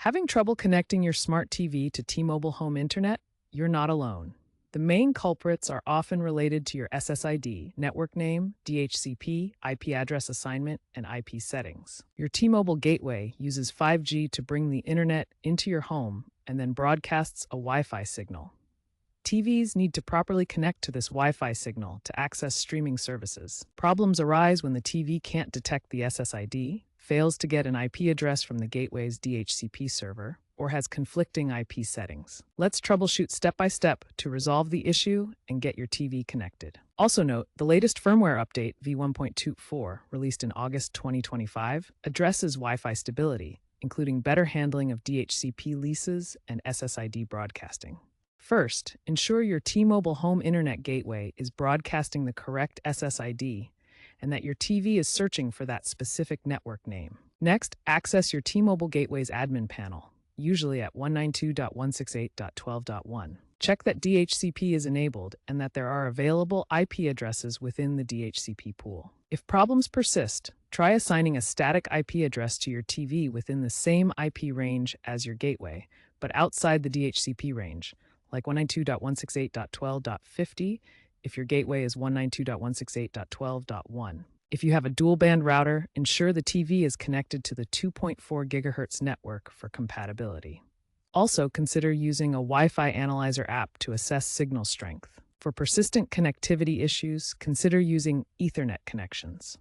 Having trouble connecting your smart TV to T-Mobile home internet? You're not alone. The main culprits are often related to your SSID, network name, DHCP, IP address assignment, and IP settings. Your T-Mobile gateway uses 5G to bring the internet into your home and then broadcasts a Wi-Fi signal. TVs need to properly connect to this Wi-Fi signal to access streaming services. Problems arise when the TV can't detect the SSID, fails to get an IP address from the gateway's DHCP server, or has conflicting IP settings. Let's troubleshoot step by step to resolve the issue and get your TV connected. Also note, the latest firmware update, v1.24, released in August 2025, addresses Wi-Fi stability, including better handling of DHCP leases and SSID broadcasting. First, ensure your T-Mobile home internet gateway is broadcasting the correct SSID and that your TV is searching for that specific network name. Next, access your T-Mobile gateway's admin panel, usually at 192.168.12.1. Check that DHCP is enabled and that there are available IP addresses within the DHCP pool. If problems persist, try assigning a static IP address to your TV within the same IP range as your gateway, but outside the DHCP range, like 192.168.12.50 if your gateway is 192.168.12.1. If you have a dual-band router, ensure the TV is connected to the 2.4 GHz network for compatibility. Also, consider using a Wi-Fi analyzer app to assess signal strength. For persistent connectivity issues, consider using Ethernet connections.